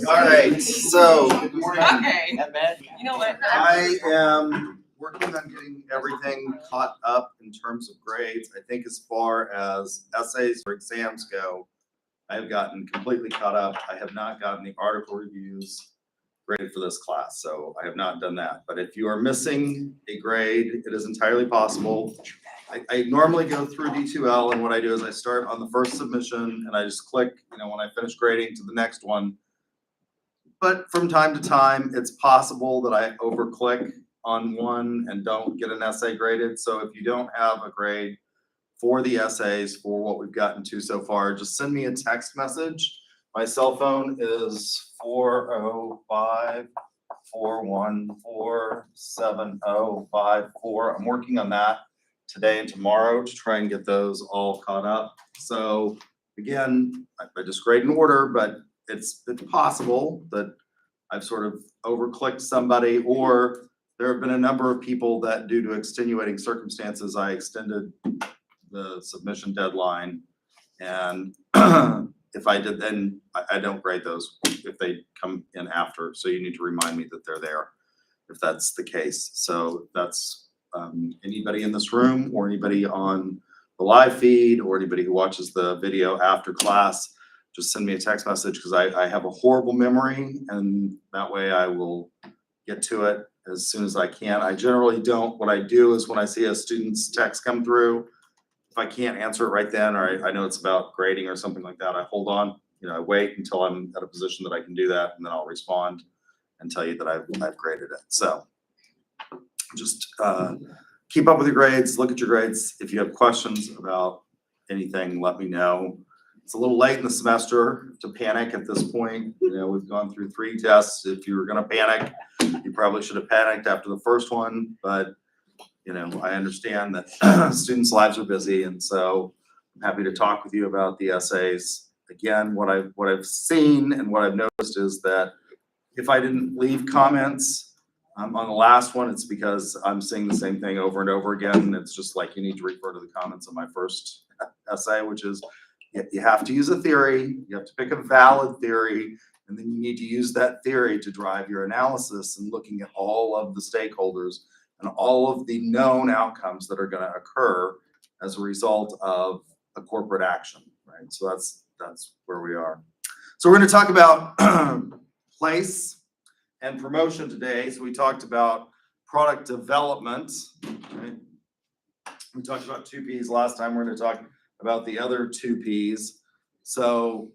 All right, so Okay. You know what? I am working on getting everything caught up in terms of grades. I think as far as essays or exams go, I have gotten completely caught up. I have not gotten the article reviews graded for this class, so I have not done that. But if you are missing a grade, it is entirely possible. I normally go through D2L, and what I do is I start on the first submission and I just click, when I finish grading, to the next one. But from time to time, it's possible that I overclick on one and don't get an essay graded. So if you don't have a grade for the essays for what we've gotten to so far, just send me a text message. My cell phone is 405-414-7054. I'm working on that today and tomorrow to try and get those all caught up. So again, I just grade in order, but it's possible that I've sort of overclicked somebody, or there have been a number of people that, due to extenuating circumstances, I extended the submission deadline. And if I did, then I don't grade those if they come in after. So you need to remind me that they're there if that's the case. So that's anybody in this room, or anybody on the live feed, or anybody who watches the video after class, just send me a text message, because I have a horrible memory, and that way I will get to it as soon as I can. I generally don't. What I do is when I see a student's text come through, if I can't answer it right then, or I know it's about grading or something like that, I hold on. I wait until I'm at a position that I can do that, and then I'll respond and tell you that I've graded it. So just keep up with your grades, look at your grades. If you have questions about anything, let me know. It's a little late in the semester to panic at this point. We've gone through 3 tests. If you were going to panic, you probably should have panicked after the first one. But, I understand that students' lives are busy. And so I'm happy to talk with you about the essays. Again, what I've seen and what I've noticed is that if I didn't leave comments on the last one, it's because I'm seeing the same thing over and over again. It's just like, you need to refer to the comments on my first essay, which is, you have to use a theory, you have to pick a valid theory, and then you need to use that theory to drive your analysis and looking at all of the stakeholders and all of the known outcomes that are going to occur as a result of a corporate action, right? So that's where we are. So we're going to talk about place and promotion today. So we talked about product development, right? We talked about 2 P's last time. We're going to talk about the other 2 P's. So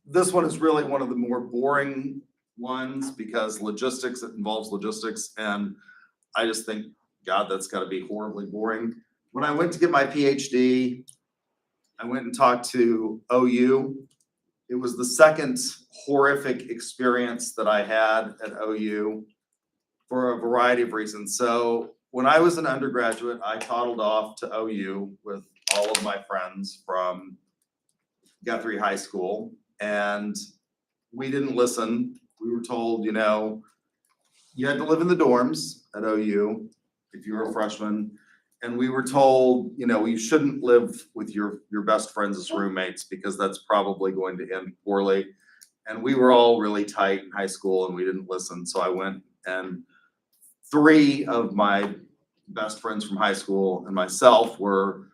this one is really one of the more boring ones, because it involves logistics, and I just think, God, that's got to be horribly boring. When I went to get my PhD, I went and talked to OU. It was the second horrific experience that I had at OU for a variety of reasons. So when I was an undergraduate, I toddled off to OU with all of my friends from Guthrie High School, and we didn't listen. We were told, you had to live in the dorms at OU if you were a freshman. And we were told, you shouldn't live with your best friends as roommates, because that's probably going to end poorly. And we were all really tight in high school, and we didn't listen. So I went, and 3 of my best friends from high school and myself were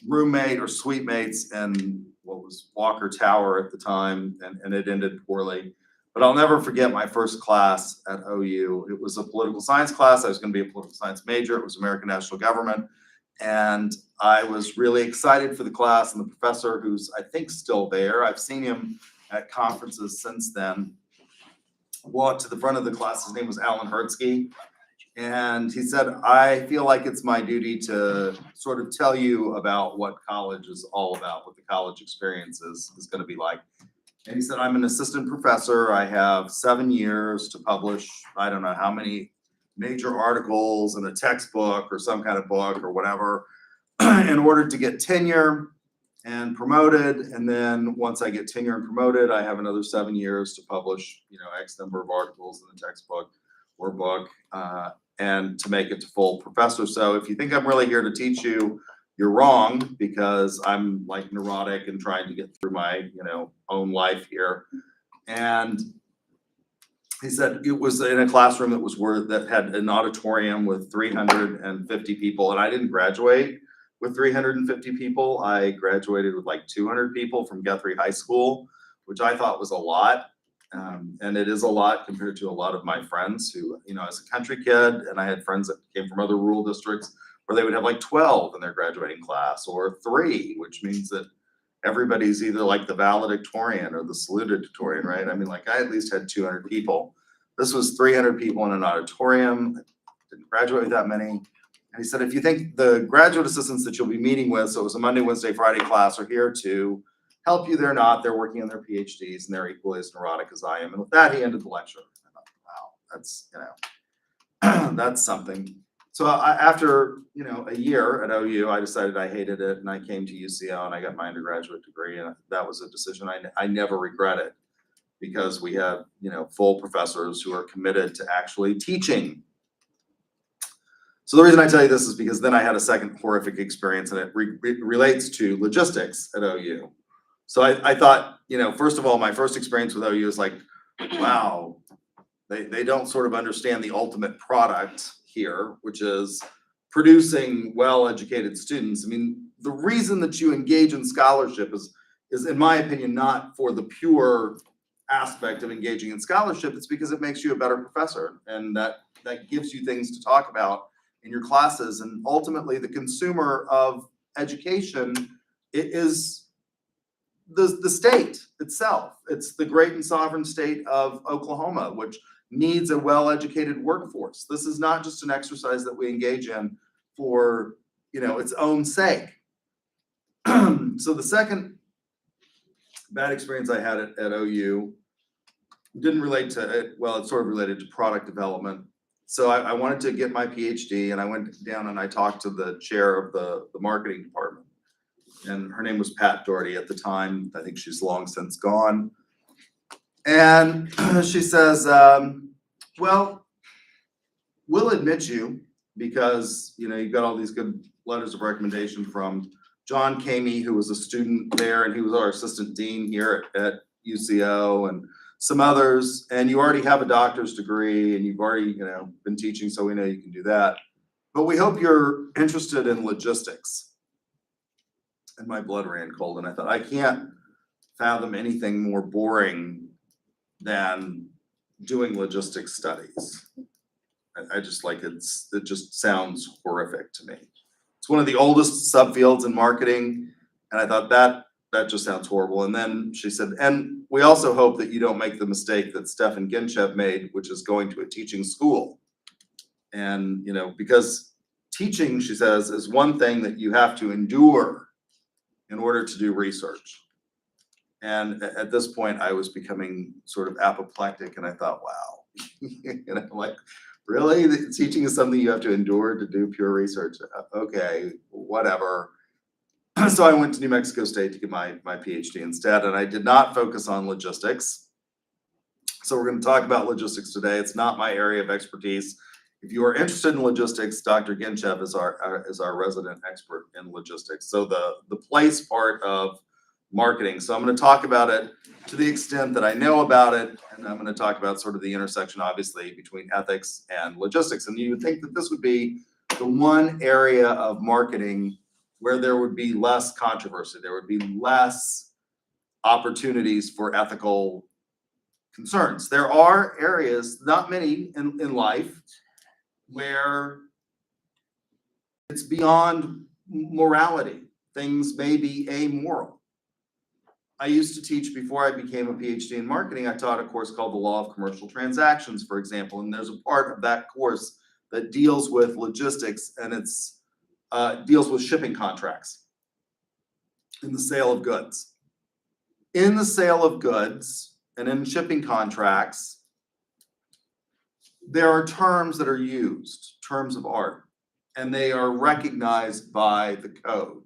roommate or suite mates in what was Walker Tower at the time, and it ended poorly. But I'll never forget my first class at OU. It was a political science class. I was going to be a political science major. It was American National Government. And I was really excited for the class, and the professor, who's I think still there, I've seen him at conferences since then, walked to the front of the class. His name was Alan Hertzke. And he said, I feel like it's my duty to sort of tell you about what college is all about, what the college experience is going to be like. And he said, I'm an assistant professor. I have 7 years to publish, I don't know how many major articles in a textbook or some kind of book or whatever, in order to get tenure and promoted. And then once I get tenure and promoted, I have another 7 years to publish, X number of articles in the textbook or book, and to make it to full professor. So if you think I'm really here to teach you you're wrong, because I'm like neurotic and trying to get through my, own life here. And he said it was in a classroom that had an auditorium with 350 people, and I didn't graduate with 350 people. I graduated with like 200 people from Guthrie High School, which I thought was a lot. And it is a lot compared to a lot of my friends who, as a country kid, and I had friends that came from other rural districts where they would have like 12 in their graduating class, or 3, which means that everybody's either like the valedictorian or the salutatorian, right? I mean, like, I at least had 200 people. This was 300 people in an auditorium. I didn't graduate with that many. And he said, if you think the graduate assistants that you'll be meeting with, so it was a Monday, Wednesday, Friday class, are here to help you, they're not. They're working on their PhDs, and they're equally as neurotic as I am. And with that, he ended the lecture. I thought, wow, that's, that's something. So after, a year at OU, I decided I hated it, and I came to UCO and I got my undergraduate degree, and that was a decision I never regretted, because we have, full professors who are committed to actually teaching. So the reason I tell you this is because then I had a second horrific experience, and it relates to logistics at OU. So I thought, first of all, my first experience with OU is like, wow, they don't sort of understand the ultimate product here, which is producing well-educated students. I mean, the reason that you engage in scholarship is in my opinion, not for the pure aspect of engaging in scholarship. It's because it makes you a better professor, and that gives you things to talk about in your classes. And ultimately, the consumer of education is the state itself. It's the great and sovereign state of Oklahoma, which needs a well-educated workforce. This is not just an exercise that we engage in for, its own sake. So the second bad experience I had at OU didn't relate to it. Well, it sort of related to product development. So I wanted to get my PhD, and I went down and I talked to the chair of the marketing department. And her name was Pat Doherty at the time. I think she's long since gone. And she says, well, we'll admit you because, you've got all these good letters of recommendation from John Kamey, who was a student there, and he was our assistant dean here at UCO, and some others. And you already have a doctor's degree, and you've already, been teaching, so we know you can do that. But we hope you're interested in logistics. And my blood ran cold, and I thought, I can't fathom anything more boring than doing logistics studies. I just like it just sounds horrific to me. It's one of the oldest subfields in marketing, and I thought that just sounds horrible. And then she said, and we also hope that you don't make the mistake that Stefan Ginchev made, which is going to a teaching school. And because teaching, she says, is one thing that you have to endure in order to do research. And at this point, I was becoming sort of apoplectic, and I thought, wow, like, really? Teaching is something you have to endure to do pure research? Okay, whatever. So I went to New Mexico State to get my PhD instead, and I did not focus on logistics. So we're going to talk about logistics today. It's not my area of expertise. If you are interested in logistics, Dr. Ginchev is our resident expert in logistics. So the place part of marketing. So I'm going to talk about it to the extent that I know about it, and I'm going to talk about sort of the intersection, obviously, between ethics and logistics. And you would think that this would be the one area of marketing where there would be less controversy. There would be less opportunities for ethical concerns. There are areas, not many in life, where it's beyond morality. Things may be amoral. I used to teach, before I became a PhD in marketing, I taught a course called The Law of Commercial Transactions, for example, and there's a part of that course that deals with logistics, and it's deals with shipping contracts in the sale of goods. In the sale of goods and in shipping contracts, there are terms that are used, terms of art, and they are recognized by the code.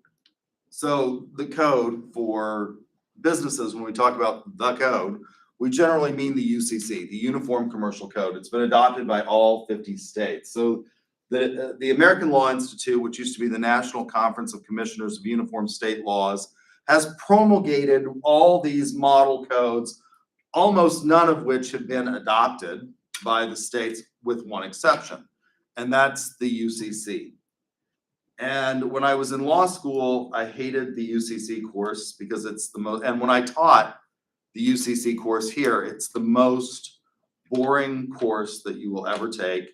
So the code for businesses, when we talk about the code, we generally mean the UCC, the Uniform Commercial Code. It's been adopted by all 50 states. So The American Law Institute, which used to be the National Conference of Commissioners of Uniform State Laws, has promulgated all these model codes, almost none of which have been adopted by the states with one exception, and that's the UCC. And when I was in law school, I hated the UCC course because it's the most, and when I taught the UCC course here, it's the most boring course that you will ever take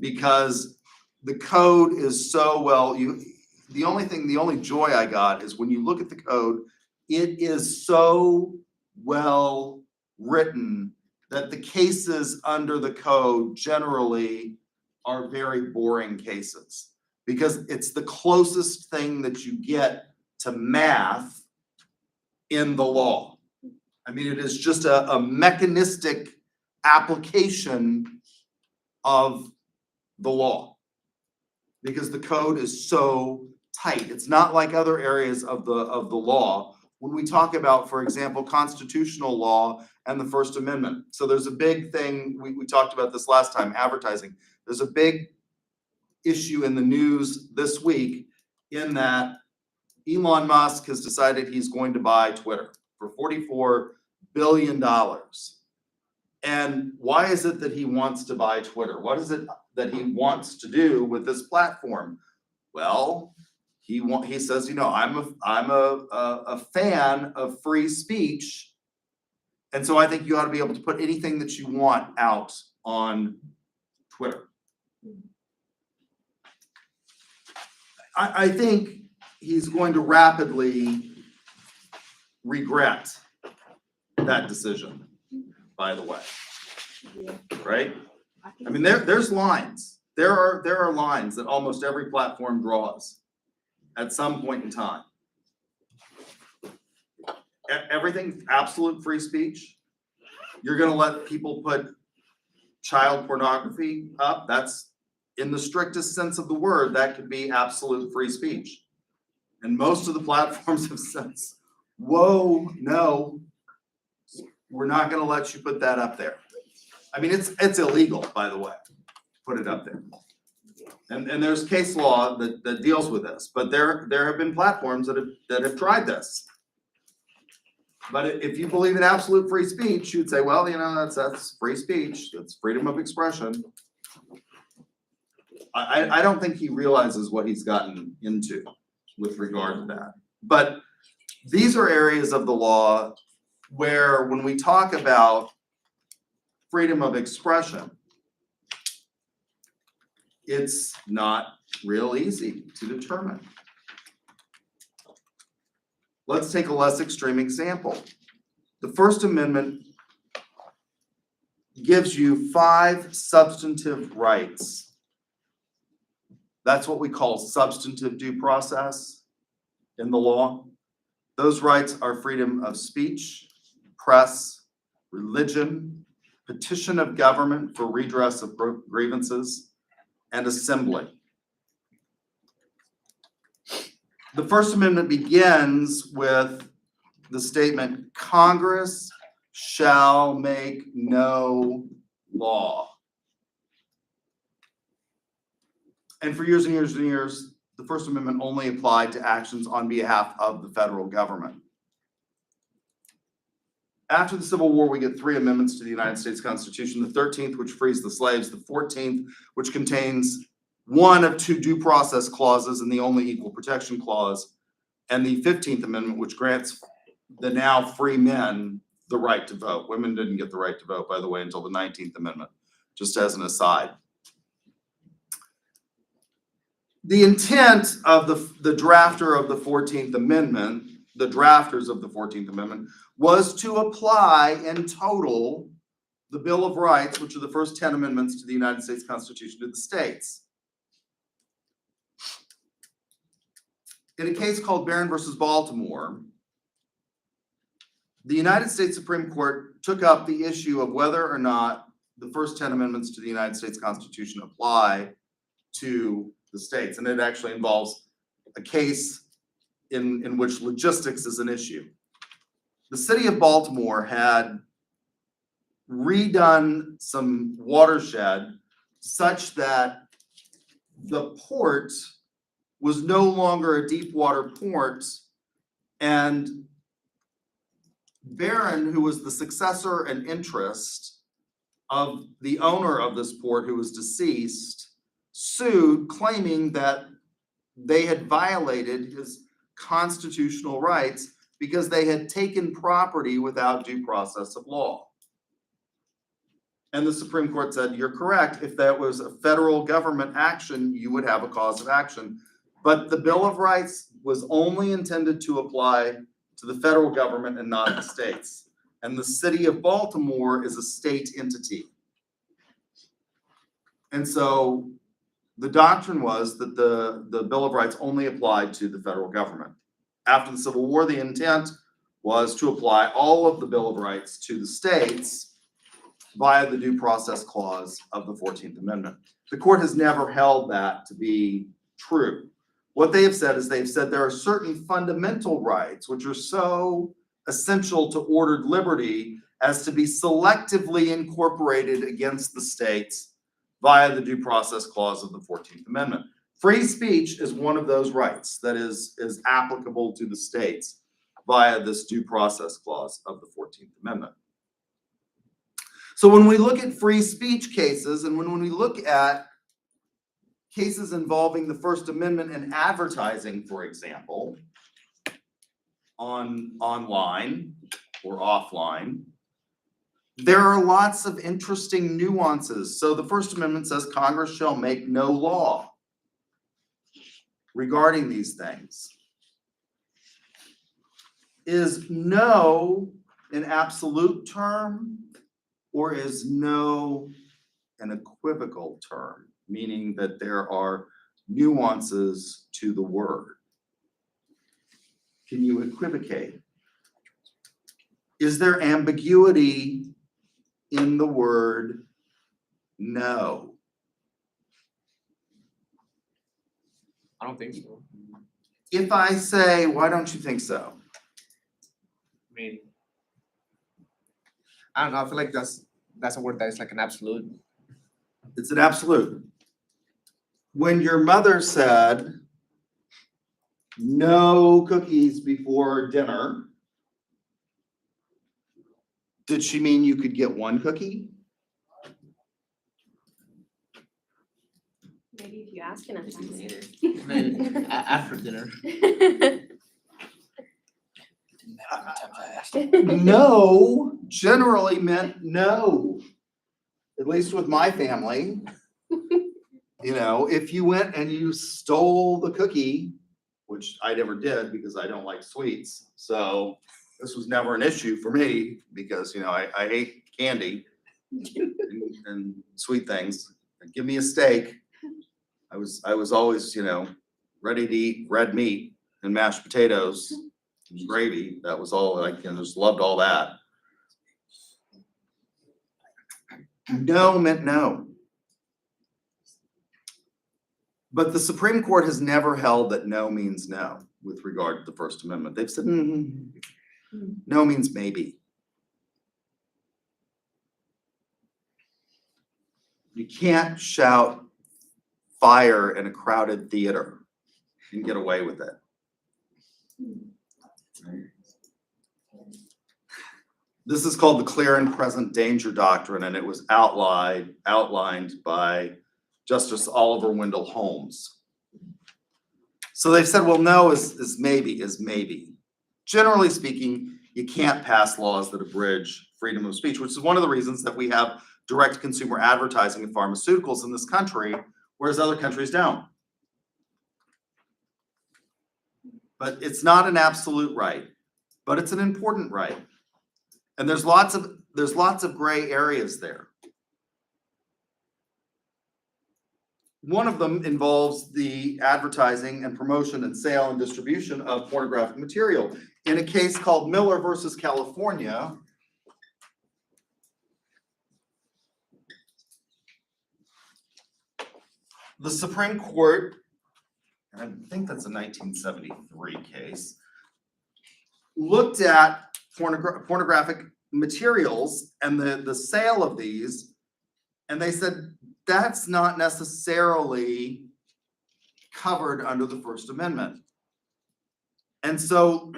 because the code is so well, the only joy I got is when you look at the code, it is so well written that the cases under the code generally are very boring cases because it's the closest thing that you get to math in the law. I mean, it is just a mechanistic application of the law because the code is so tight. It's not like other areas of the law. When we talk about, for example, constitutional law and the First Amendment. So there's a big thing, we talked about this last time, advertising. There's a big issue in the news this week in that Elon Musk has decided he's going to buy Twitter for $44 billion. And why is it that he wants to buy Twitter? What is it that he wants to do with this platform? Well, he says, you know, I'm a fan of free speech, and so I think you ought to be able to put anything that you want out on Twitter. I think he's going to rapidly regret that decision, by the way. Right? I mean, there's lines. There are lines that almost every platform draws at some point in time. Everything absolute free speech. You're going to let people put child pornography up. That's, in the strictest sense of the word, that could be absolute free speech. And most of the platforms have said, whoa, no, we're not going to let you put that up there. I mean, it's illegal, by the way, put it up there. And there's case law that deals with this, but there have been platforms that have tried this. But if you believe in absolute free speech, you'd say, well, you know, that's free speech, that's freedom of expression. I don't think he realizes what he's gotten into with regard to that. But these are areas of the law where when we talk about freedom of expression, it's not real easy to determine. Let's take a less extreme example. The First Amendment gives you 5 substantive rights. That's what we call substantive due process in the law. Those rights are freedom of speech, press, religion, petition of government for redress of grievances, and assembly. The First Amendment begins with the statement, Congress shall make no law. And for years and years and years, the First Amendment only applied to actions on behalf of the federal government. After the Civil War, we get 3 amendments to the United States Constitution, the 13th, which frees the slaves, the 14th, which contains one of 2 due process clauses and the only equal protection clause, and the 15th Amendment, which grants the now free men the right to vote. Women didn't get the right to vote, by the way, until the 19th Amendment, just as an aside. The intent of the drafter of the 14th Amendment, the drafters of the 14th Amendment, was to apply in total the Bill of Rights, which are the first 10 amendments to the United States Constitution, to the states. In a case called Barron versus Baltimore, the United States Supreme Court took up the issue of whether or not the first 10 amendments to the United States Constitution apply to the states. And it actually involves a case in which logistics is an issue. The city of Baltimore had redone some watershed such that the port was no longer a deep water port, and Barron, who was the successor and interest of the owner of this port who was deceased, sued claiming that they had violated his constitutional rights because they had taken property without due process of law. And the Supreme Court said, you're correct. If that was a federal government action, you would have a cause of action. But the Bill of Rights was only intended to apply to the federal government and not the states. And the city of Baltimore is a state entity. And so the doctrine was that the Bill of Rights only applied to the federal government. After the Civil War, the intent was to apply all of the Bill of Rights to the states via the Due Process Clause of the 14th Amendment. The court has never held that to be true. What they have said is they've said there are certain fundamental rights which are so essential to ordered liberty as to be selectively incorporated against the states via the Due Process Clause of the 14th Amendment. Free speech is one of those rights that is applicable to the states via this Due Process Clause of the 14th Amendment. So when we look at free speech cases, and when we look at cases involving the First Amendment and advertising, for example, online or offline, there are lots of interesting nuances. So the First Amendment says Congress shall make no law regarding these things. Is no an absolute term, or is no an equivocal term, meaning that there are nuances to the word? Can you equivocate? Is there ambiguity in the word no? I don't think so. If I say, why don't you think so? I mean, I don't know. I feel like that's a word that is like an absolute. It's an absolute. When your mother said no cookies before dinner, did she mean you could get one cookie? Maybe if you ask enough times. Maybe after dinner. No generally meant no, at least with my family. You know, if you went and you stole the cookie, which I never did because I don't like sweets, so this was never an issue for me because, you know, I hate candy and sweet things. Give me a steak. I was always, you know, ready to eat red meat and mashed potatoes and gravy. That was all I just loved all that. No meant no. But the Supreme Court has never held that no means no with regard to the First Amendment. They've said no means maybe. You can't shout fire in a crowded theater and get away with it. This is called the clear and present danger doctrine, and it was outlined by Justice Oliver Wendell Holmes. So they've said, well, no is maybe. Generally speaking, you can't pass laws that abridge freedom of speech, which is one of the reasons that we have direct consumer advertising of pharmaceuticals in this country, whereas other countries don't. But it's not an absolute right, but it's an important right. And there's lots of gray areas there. One of them involves the advertising and promotion and sale and distribution of pornographic material. In a case called Miller versus California, the Supreme Court, and I think that's a 1973 case, looked at pornographic materials and the sale of these, and they said that's not necessarily covered under the First Amendment. And so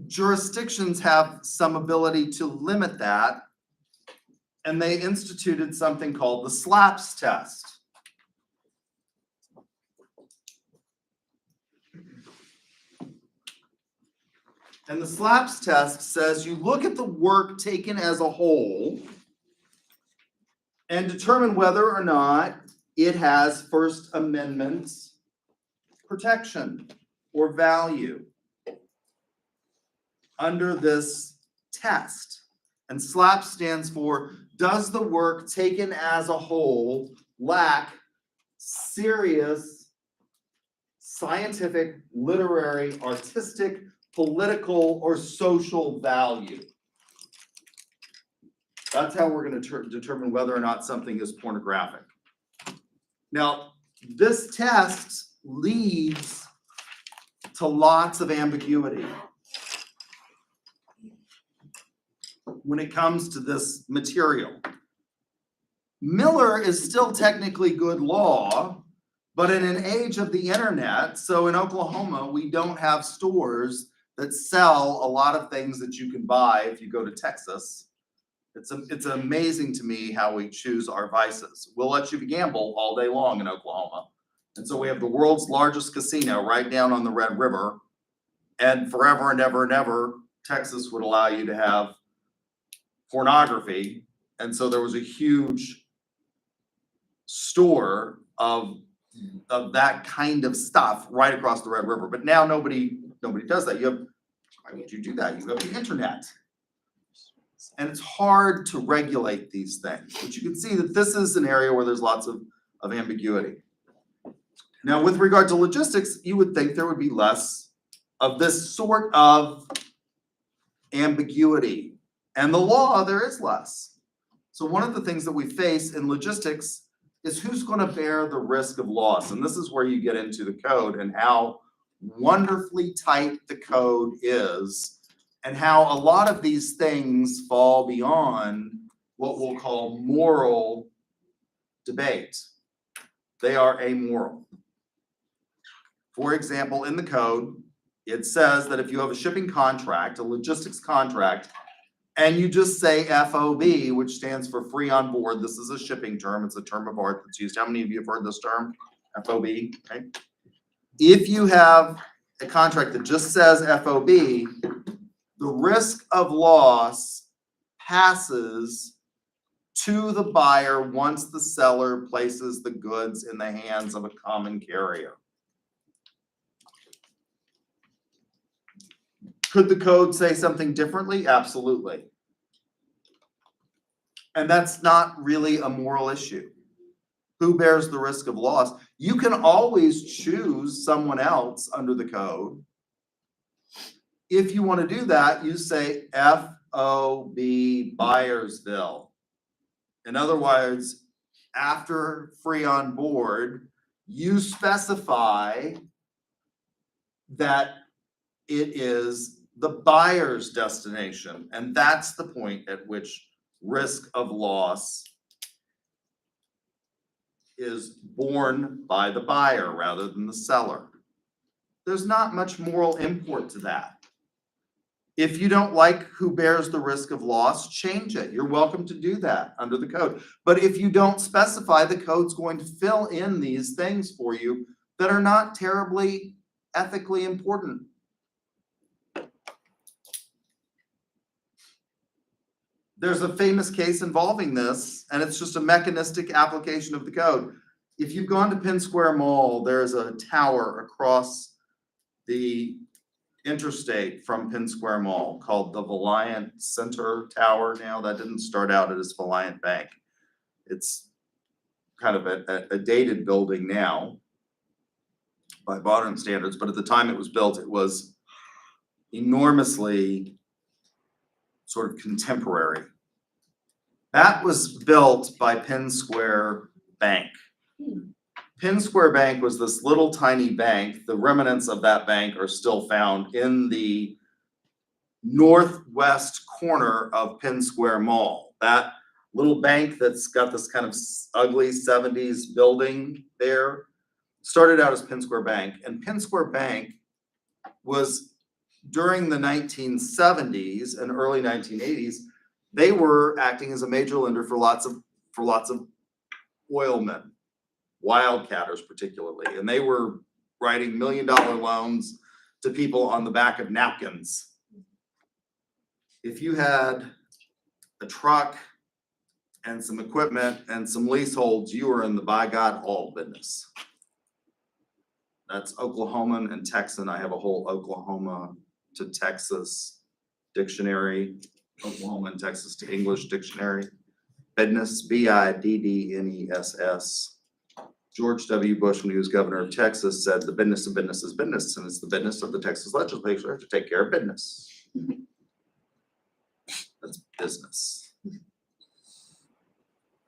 jurisdictions have some ability to limit that, and they instituted something called the SLAPS test. And the SLAPS test says you look at the work taken as a whole and determine whether or not it has First Amendment protection or value under this test. And SLAPS stands for, does the work taken as a whole lack serious scientific, literary, artistic, political, or social value? That's how we're going to determine whether or not something is pornographic. Now, this test leads to lots of ambiguity when it comes to this material. Miller is still technically good law, but in an age of the internet, so in Oklahoma, we don't have stores that sell a lot of things that you can buy if you go to Texas. It's amazing to me how we choose our vices. We'll let you gamble all day long in Oklahoma. And so we have the world's largest casino right down on the Red River. And forever and ever and ever, Texas would allow you to have pornography. And so there was a huge store of that kind of stuff right across the Red River. But now nobody does that. Why would you do that? You have the internet. And it's hard to regulate these things. But you can see that this is an area where there's lots of ambiguity. Now, with regard to logistics, you would think there would be less of this sort of ambiguity. And the law, there is less. So one of the things that we face in logistics is who's going to bear the risk of loss. And this is where you get into the code and how wonderfully tight the code is, and how a lot of these things fall beyond what we'll call moral debate. They are amoral. For example, in the code, it says that if you have a shipping contract, a logistics contract, and you just say FOB, which stands for free on board, this is a shipping term, it's a term of art that's used. How many of you have heard this term? FOB, okay? If you have a contract that just says FOB, the risk of loss passes to the buyer once the seller places the goods in the hands of a common carrier. Could the code say something differently? Absolutely. And that's not really a moral issue. Who bears the risk of loss? You can always choose someone else under the code. If you want to do that, you say FOB Buyersville. In other words, after free on board, you specify that it is the buyer's destination. And that's the point at which risk of loss is borne by the buyer rather than the seller. There's not much moral import to that. If you don't like who bears the risk of loss, change it. You're welcome to do that under the code. But if you don't specify, the code's going to fill in these things for you that are not terribly ethically important. There's a famous case involving this, and it's just a mechanistic application of the code. If you've gone to Penn Square Mall, there's a tower across the interstate from Penn Square Mall called the Valiant Center Tower now. That didn't start out as Valiant Bank. It's kind of a dated building now by modern standards, but at the time it was built, it was enormously sort of contemporary. That was built by Penn Square Bank. Penn Square Bank was this little tiny bank. The remnants of that bank are still found in the northwest corner of Penn Square Mall. That little bank that's got this kind of ugly 70s building there started out as Penn Square Bank, and Penn Square Bank was during the 1970s and early 1980s, they were acting as a major lender for lots of oilmen, wildcatters particularly, and they were writing $1 million loans to people on the back of napkins. If you had a truck and some equipment and some leaseholds, you were in the by God all business. That's Oklahoman and Texan. I have a whole Oklahoma to Texas dictionary, Oklahoma and Texas to English dictionary. Business, B-I-D-D-N-E-S-S. George W. Bush, when he was governor of Texas, said the business of business is business, and it's the business of the Texas legislature to take care of business. That's business.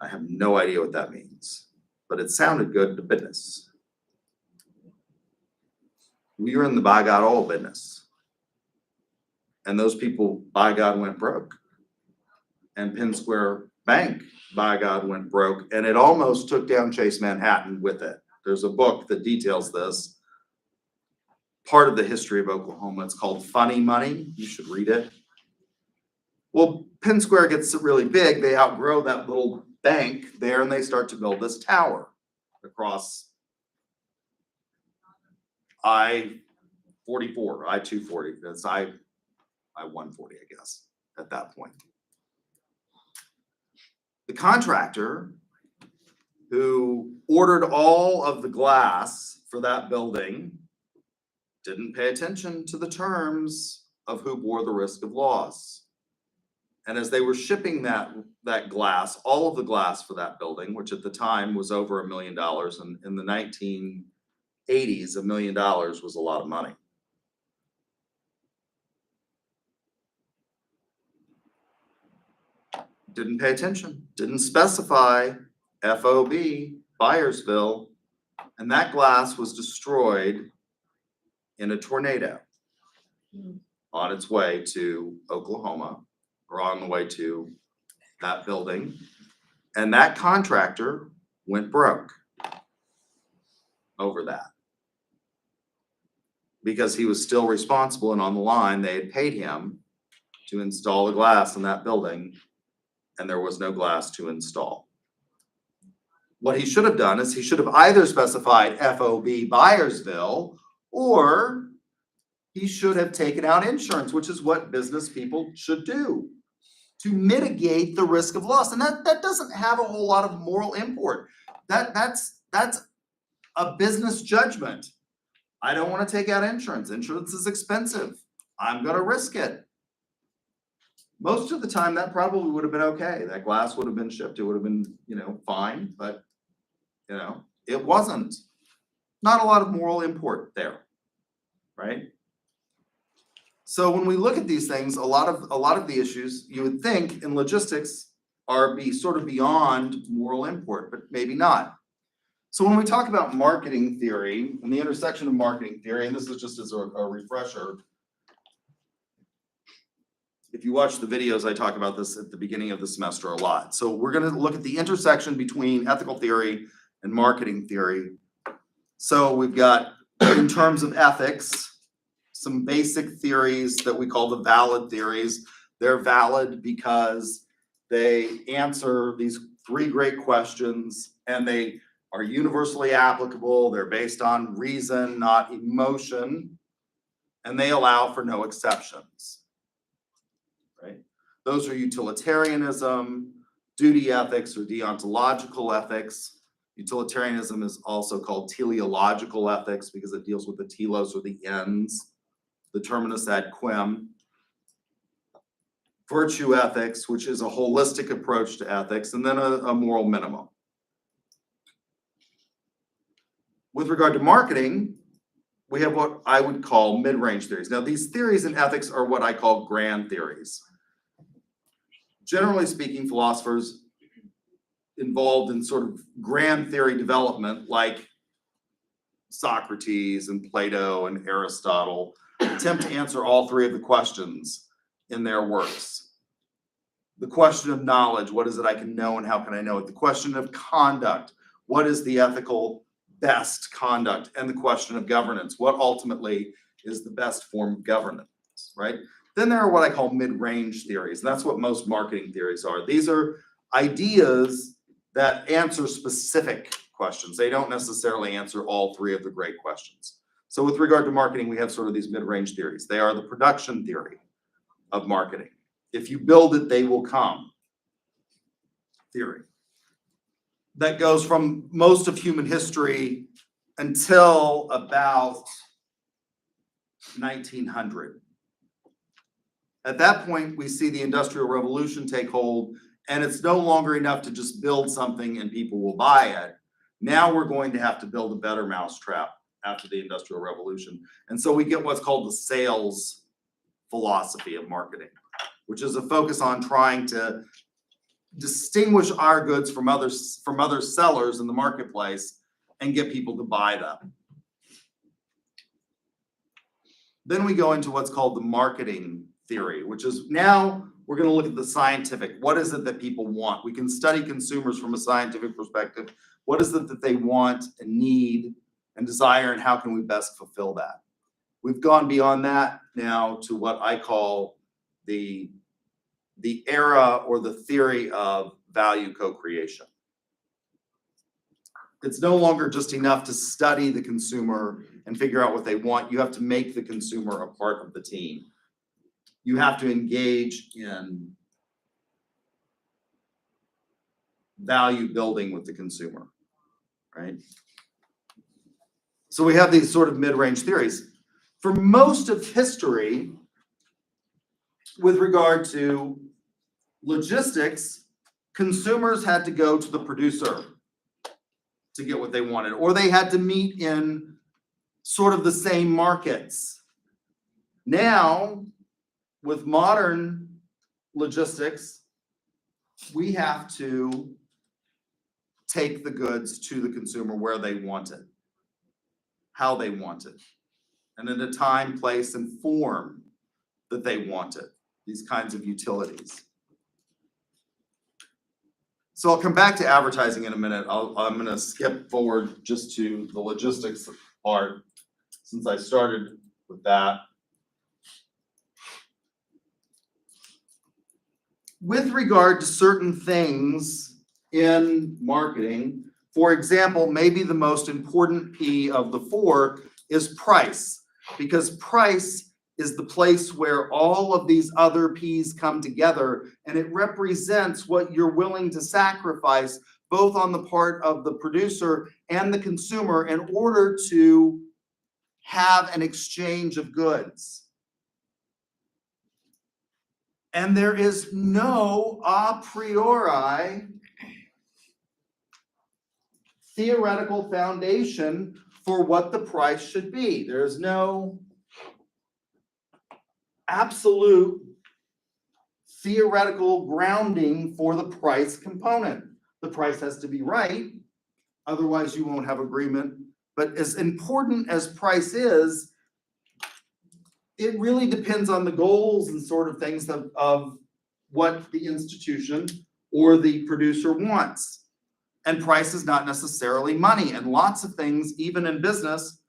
I have no idea what that means, but it sounded good to business. We were in the by God oil business. And those people, by God, went broke. And Penn Square Bank, by God, went broke. And it almost took down Chase Manhattan with it. There's a book that details this. Part of the history of Oklahoma. It's called Funny Money. You should read it. Well, Penn Square gets really big. They outgrow that little bank there, and they start to build this tower across I-44, I-240. That's I-140, I guess, at that point. The contractor who ordered all of the glass for that building didn't pay attention to the terms of who bore the risk of loss. And as they were shipping that glass, all of the glass for that building, which at the time was over $1 million, and in the 1980s, $1 million was a lot of money. Didn't pay attention, didn't specify FOB, Byersville, and that glass was destroyed in a tornado on its way to Oklahoma, or on the way to that building. And that contractor went broke over that, because he was still responsible and on the line. They had paid him to install the glass in that building, and there was no glass to install. What he should have done is he should have either specified FOB Byersville, or he should have taken out insurance, which is what business people should do to mitigate the risk of loss. And that doesn't have a whole lot of moral import. That's a business judgment. I don't want to take out insurance. Insurance is expensive. I'm going to risk it. Most of the time, that probably would have been okay. That glass would have been shipped. It would have been, fine, but, it wasn't. Not a lot of moral import there, right? So when we look at these things, a lot of the issues you would think in logistics are sort of beyond moral import, but maybe not. So when we talk about marketing theory and the intersection of marketing theory, and this is just as a refresher, if you watch the videos, I talk about this at the beginning of the semester a lot. So we're going to look at the intersection between ethical theory and marketing theory. So we've got, in terms of ethics, some basic theories that we call the valid theories. They're valid because they answer these 3 great questions, and they are universally applicable. They're based on reason, not emotion, and they allow for no exceptions. Right? Those are utilitarianism, duty ethics, or deontological ethics. Utilitarianism is also called teleological ethics because it deals with the telos, or the ends, the terminus ad quem. Virtue ethics, which is a holistic approach to ethics, and then a moral minimum. With regard to marketing, we have what I would call mid-range theories. Now, these theories in ethics are what I call grand theories. Generally speaking, philosophers involved in sort of grand theory development, like Socrates and Plato and Aristotle, attempt to answer all 3 of the questions in their works. The question of knowledge, what is it I can know and how can I know it? The question of conduct, what is the ethical best conduct and the question of governance. What ultimately is the best form of governance, right? Then there are what I call mid-range theories, and that's what most marketing theories are. These are ideas that answer specific questions. They don't necessarily answer all three of the great questions. So with regard to marketing, we have sort of these mid-range theories. They are the production theory of marketing. If you build it, they will come theory. That goes from most of human history until about 1900. At that point, we see the Industrial Revolution take hold, and it's no longer enough to just build something and people will buy it. Now we're going to have to build a better mousetrap after the Industrial Revolution. And so we get what's called the sales philosophy of marketing, which is a focus on trying to distinguish our goods from other sellers in the marketplace and get people to buy them. Then we go into what's called the marketing theory, which is now we're going to look at the scientific. What is it that people want? We can study consumers from a scientific perspective. What is it that they want and need and desire, and how can we best fulfill that? We've gone beyond that now to what I call the era or the theory of value co-creation. It's no longer just enough to study the consumer and figure out what they want. You have to make the consumer a part of the team. You have to engage in value building with the consumer, right? So we have these sort of mid-range theories. For most of history, with regard to logistics, consumers had to go to the producer to get what they wanted, or they had to meet in sort of the same markets. Now, with modern logistics, we have to take the goods to the consumer where they want it, how they want it, and in a time, place, and form that they want it, these kinds of utilities. So I'll come back to advertising in a minute. I'm going to skip forward just to the logistics part since I started with that. With regard to certain things in marketing, for example, maybe the most important P of the four is price, because price is the place where all of these other P's come together, and it represents what you're willing to sacrifice, both on the part of the producer and the consumer, in order to have an exchange of goods. And there is no a priori theoretical foundation for what the price should be. There is no absolute theoretical grounding for the price component. The price has to be right, otherwise you won't have agreement. But as important as price is, it really depends on the goals and sort of things of what the institution or the producer wants. And price is not necessarily money. And lots of things, even in business,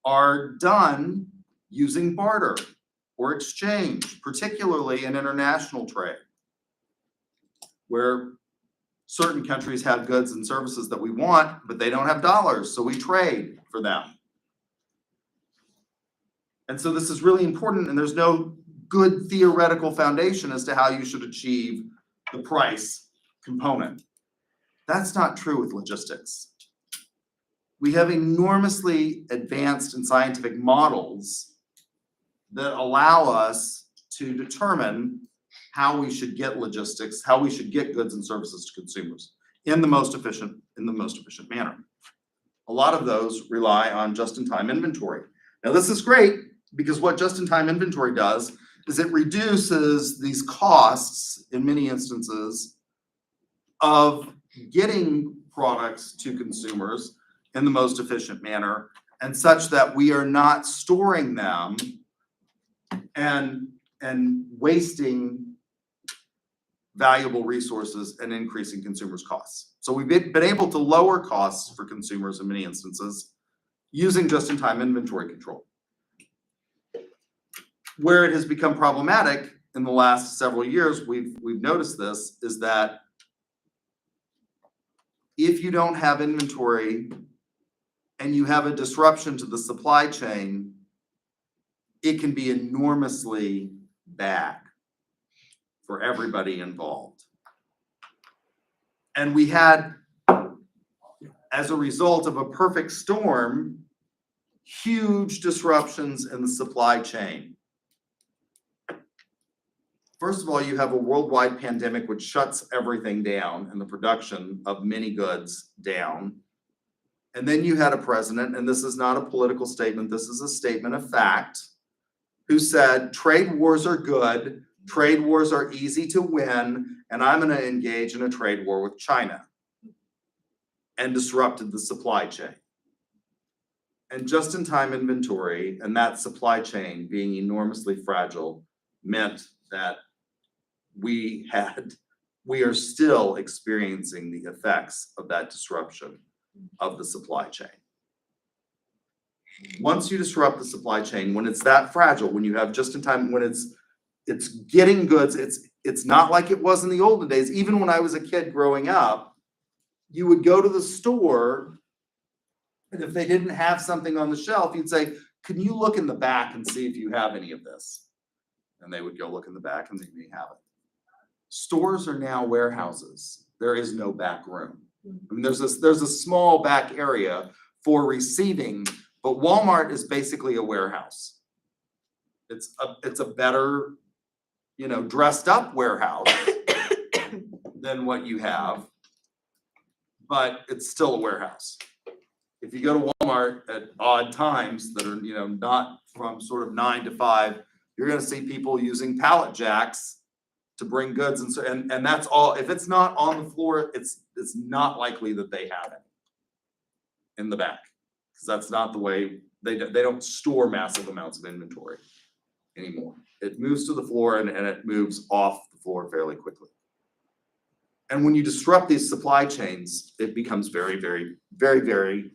are done using barter or exchange, particularly in international trade, where certain countries have goods and services that we want, but they don't have dollars, so we trade for them. And so this is really important, and there's no good theoretical foundation as to how you should achieve the price component. That's not true with logistics. We have enormously advanced and scientific models that allow us to determine how we should get logistics, how we should get goods and services to consumers in the most efficient manner. A lot of those rely on just-in-time inventory. Now, this is great because what just-in-time inventory does is it reduces these costs in many instances of getting products to consumers in the most efficient manner, and such that we are not storing them and wasting valuable resources and increasing consumers' costs. So we've been able to lower costs for consumers in many instances using just-in-time inventory control. Where it has become problematic in the last several years, we've noticed this, is that if you don't have inventory and you have a disruption to the supply chain, it can be enormously bad for everybody involved. And we had, as a result of a perfect storm, huge disruptions in the supply chain. First of all, you have a worldwide pandemic which shuts everything down and the production of many goods down. And then you had a president, and this is not a political statement, this is a statement of fact, who said trade wars are good, trade wars are easy to win, and I'm going to engage in a trade war with China, and disrupted the supply chain. And just-in-time inventory and that supply chain being enormously fragile meant that we are still experiencing the effects of that disruption of the supply chain. Once you disrupt the supply chain, when it's that fragile, when you have just-in-time, when it's getting goods, it's not like it was in the olden days. Even when I was a kid growing up, you would go to the store, and if they didn't have something on the shelf, you'd say, can you look in the back and see if you have any of this? And they would go look in the back and they may have it. Stores are now warehouses. There is no back room. I mean, there's a small back area for receiving, but Walmart is basically a warehouse. It's a better, dressed up warehouse than what you have, but it's still a warehouse. If you go to Walmart at odd times that are, not from sort of 9 to 5, you're going to see people using pallet jacks to bring goods, and that's all. If it's not on the floor, it's not likely that they have it in the back, because that's not the way they don't store massive amounts of inventory anymore. It moves to the floor and it moves off the floor fairly quickly. And when you disrupt these supply chains, it becomes very, very, very, very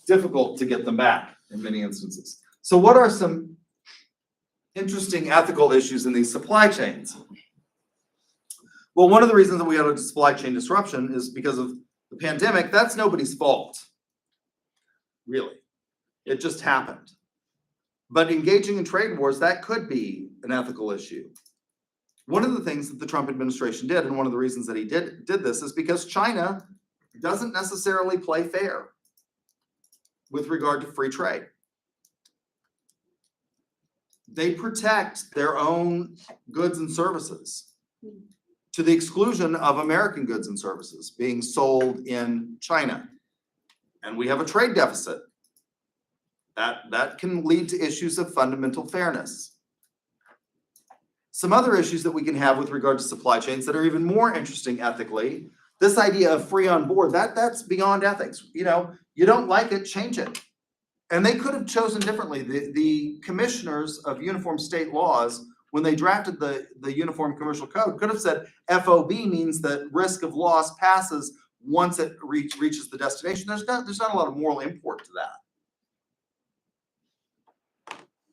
difficult to get them back in many instances. So what are some interesting ethical issues in these supply chains? Well, one of the reasons that we had a supply chain disruption is because of the pandemic. That's nobody's fault, really. It just happened. But engaging in trade wars, that could be an ethical issue. One of the things that the Trump administration did, and one of the reasons that he did this, is because China doesn't necessarily play fair with regard to free trade. They protect their own goods and services to the exclusion of American goods and services being sold in China. And we have a trade deficit. That can lead to issues of fundamental fairness. Some other issues that we can have with regard to supply chains that are even more interesting ethically, this idea of free on board, that's beyond ethics. You don't like it, change it. And they could have chosen differently. The commissioners of uniform state laws, when they drafted the Uniform Commercial Code, could have said FOB means that risk of loss passes once it reaches the destination. There's not a lot of moral import to that.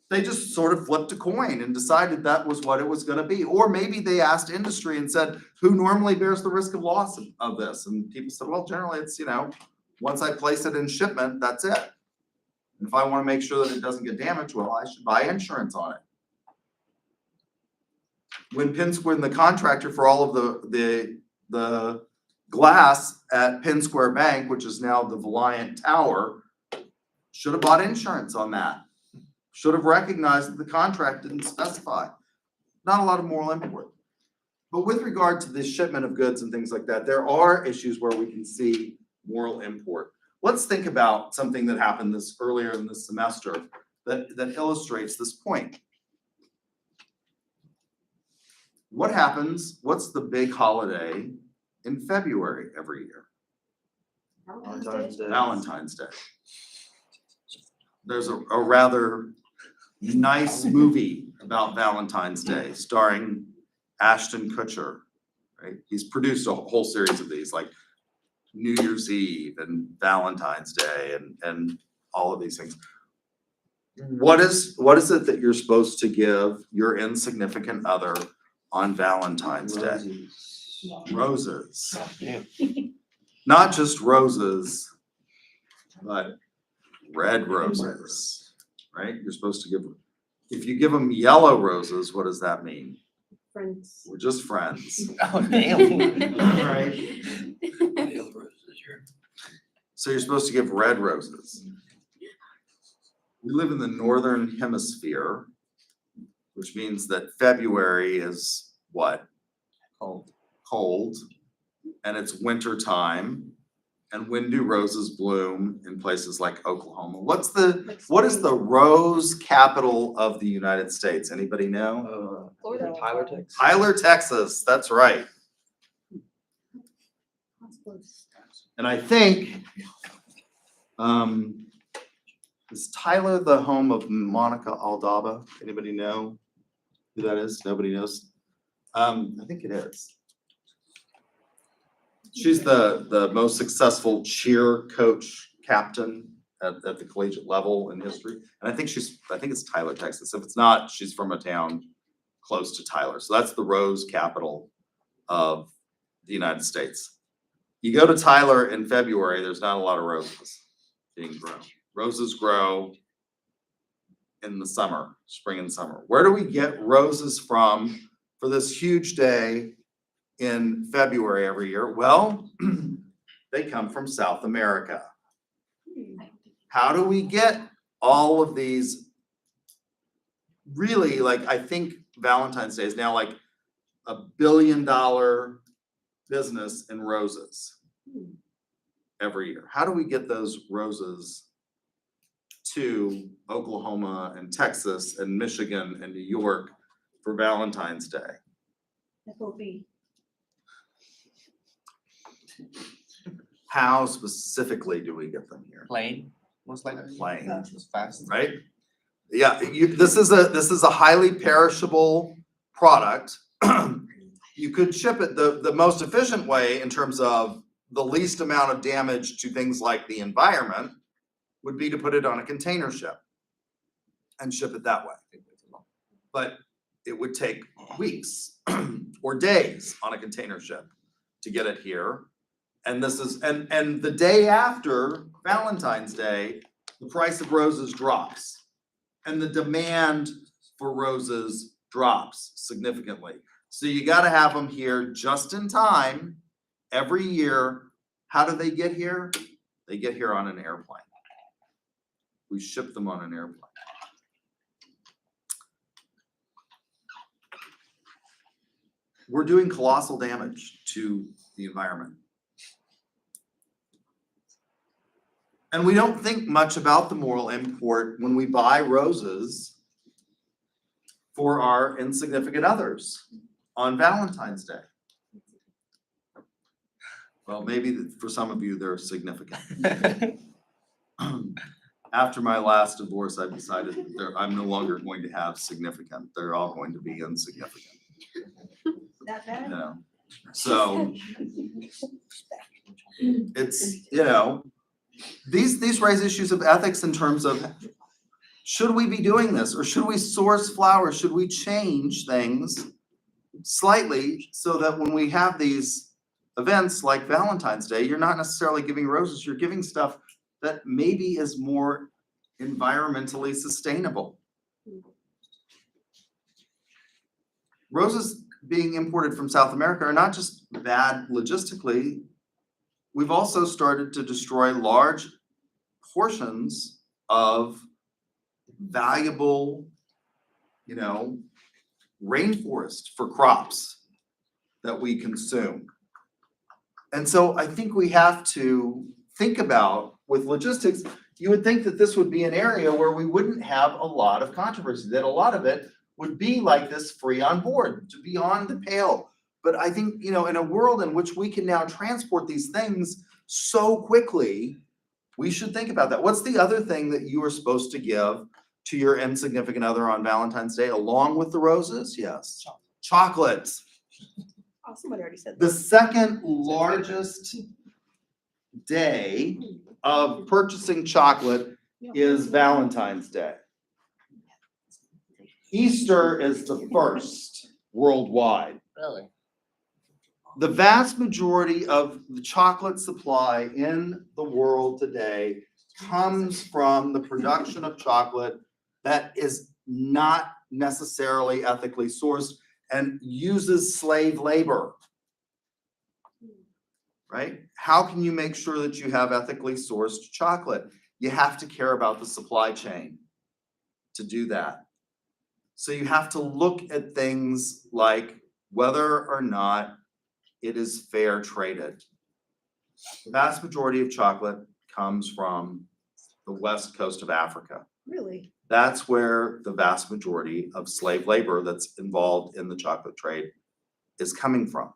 They just sort of flipped a coin and decided that was what it was going to be. Or maybe they asked industry and said, who normally bears the risk of loss of this? And people said, well, generally it's, once I place it in shipment, that's it. And if I want to make sure that it doesn't get damaged, well, I should buy insurance on it. When the contractor for all of the glass at Penn Square Bank, which is now the Valiant Tower, should have bought insurance on that. Should have recognized that the contract didn't specify. Not a lot of moral import. But with regard to the shipment of goods and things like that, there are issues where we can see moral import. Let's think about something that happened earlier in this semester that illustrates this point. What happens? What's the big holiday in February every year? Valentine's Day. There's a rather nice movie about Valentine's Day starring Ashton Kutcher, right? He's produced a whole series of these, like New Year's Eve and Valentine's Day and all of these things. What is it that you're supposed to give your insignificant other on Valentine's Day? Roses. Not just roses, but red roses, right? You're supposed to give, if you give them yellow roses, what does that mean? Friends. We're just friends. Oh, damn. Right. So you're supposed to give red roses. We live in the northern hemisphere, which means that February is what? Cold, and it's winter time. And when do roses bloom in places like Oklahoma? What is the rose capital of the United States? Anybody know? Florida. Tyler, Texas. Tyler, Texas. That's right. And I think, is Tyler the home of Monica Aldaba? Anybody know who that is? Nobody knows? I think it is. She's the most successful cheer coach captain at the collegiate level in history. And I think it's Tyler, Texas. If it's not, she's from a town close to Tyler. So that's the rose capital of the United States. You go to Tyler in February, there's not a lot of roses being grown. Roses grow in the summer, spring and summer. Where do we get roses from for this huge day in February every year? Well, they come from South America. How do we get all of these? Really, like, I think Valentine's Day is now like $1 billion business in roses every year. How do we get those roses to Oklahoma and Texas and Michigan and New York for Valentine's Day? FOB. How specifically do we get them here? Plane, most likely. Plane, It's fast. right? Yeah, this is a highly perishable product. You could ship it the most efficient way in terms of the least amount of damage to things like the environment would be to put it on a container ship and ship it that way. But it would take weeks or days on a container ship to get it here. And this is, and the day after Valentine's Day, the price of roses drops and the demand for roses drops significantly. So you got to have them here just in time every year. How do they get here? They get here on an airplane. We ship them on an airplane. We're doing colossal damage to the environment. And we don't think much about the moral import when we buy roses for our insignificant others on Valentine's Day. Well, maybe for some of you, they're significant. After my last divorce, I've decided that I'm no longer going to have significant. They're all going to be insignificant. That bad? You know, so it's, you know, these raise issues of ethics in terms of, should we be doing this, or should we source flowers? Should we change things slightly so that when we have these events like Valentine's Day, you're not necessarily giving roses, you're giving stuff that maybe is more environmentally sustainable. Roses being imported from South America are not just bad logistically. We've also started to destroy large portions of valuable, you know, rainforest for crops that we consume. And so I think we have to think about, with logistics, you would think that this would be an area where we wouldn't have a lot of controversy, that a lot of it would be like this, free on board, to be on the pale. But I think, you know, in a world in which we can now transport these things so quickly, we should think about that. What's the other thing that you are supposed to give to your insignificant other on Valentine's Day, along with the roses? Yes. Chocolates. Oh, somebody already said The that. second largest day of purchasing chocolate is Valentine's Day. Easter is the first worldwide. Really? The vast majority of the chocolate supply in the world today comes from the production of chocolate that is not necessarily ethically sourced and uses slave labor. Right? How can you make sure that you have ethically sourced chocolate? You have to care about the supply chain to do that. So you have to look at things like whether or not it is fair traded. The vast majority of chocolate comes from the west coast of Africa. Really? That's where the vast majority of slave labor that's involved in the chocolate trade is coming from.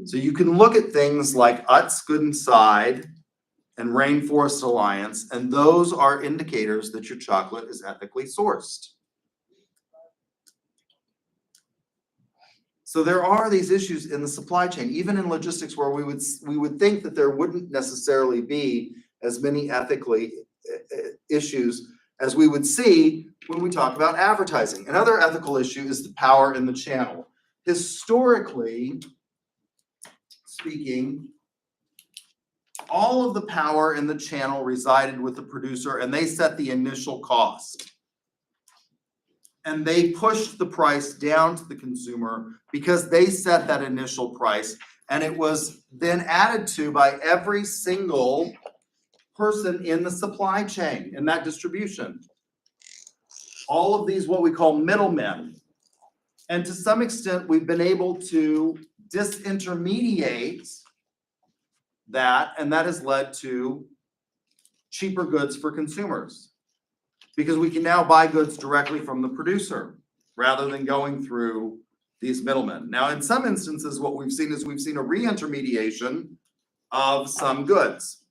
So you can look at things like Utz Good Inside and Rainforest Alliance, and those are indicators that your chocolate is ethically sourced. So there are these issues in the supply chain, even in logistics, where we would think that there wouldn't necessarily be as many ethically issues as we would see when we talk about advertising. Another ethical issue is the power in the channel. Historically speaking, all of the power in the channel resided with the producer, and they set the initial cost. And they pushed the price down to the consumer because they set that initial price, and it was then added to by every single person in the supply chain, in that distribution. All of these, what we call middlemen. And to some extent, we've been able to disintermediate that, and that has led to cheaper goods for consumers. Because we can now buy goods directly from the producer rather than going through these middlemen. Now, in some instances, what we've seen is we've seen a reintermediation of some goods.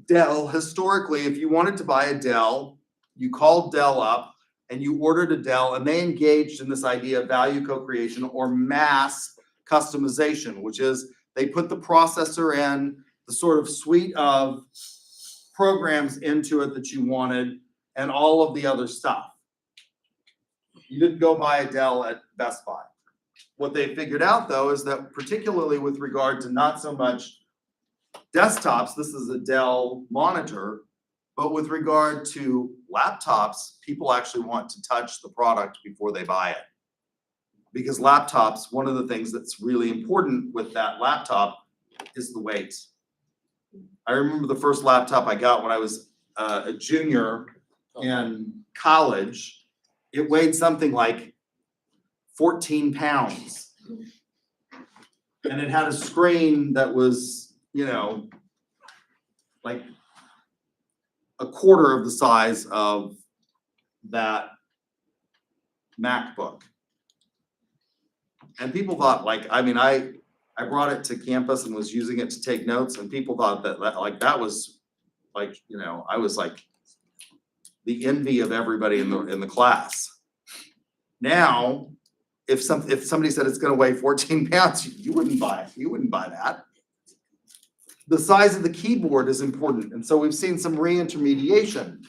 Dell, historically, if you wanted to buy a Dell, you called Dell up and you ordered a Dell, and they engaged in this idea of value co-creation or mass customization, which is they put the processor in, the sort of suite of programs into it that you wanted, and all of the other stuff. You didn't go buy a Dell at Best Buy. What they figured out, though, is that particularly with regard to not so much desktops, this is a Dell monitor, but with regard to laptops, people actually want to touch the product before they buy it. Because laptops, one of the things that's really important with that laptop is the weight. I remember the first laptop I got when I was a junior in college. It weighed something like 14 pounds. And it had a screen that was, you know, like a quarter of the size of that MacBook. And people thought, like, I mean, I brought it to campus and was using it to take notes, and people thought that like that was like, you know, I was like the envy of everybody in the class. Now, if somebody said it's going to weigh 14 pounds, you wouldn't buy it. You wouldn't buy that. The size of the keyboard is important, and so we've seen some reintermediation.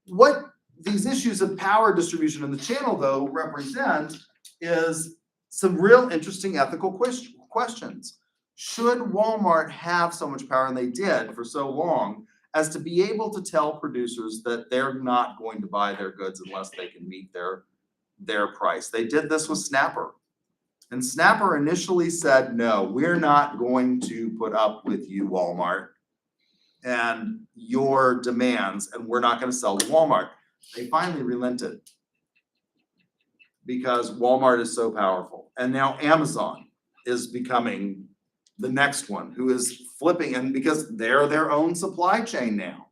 What these issues of power distribution in the channel, though, represent is some real interesting ethical questions. Should Walmart have so much power, and they did for so long, as to be able to tell producers that they're not going to buy their goods unless they can meet their price? They did this with Snapper. And Snapper initially said, no, we're not going to put up with you, Walmart, and your demands, and we're not going to sell to Walmart. They finally relented because Walmart is so powerful. And now Amazon is becoming the next one who is flipping, and because they're their own supply chain now.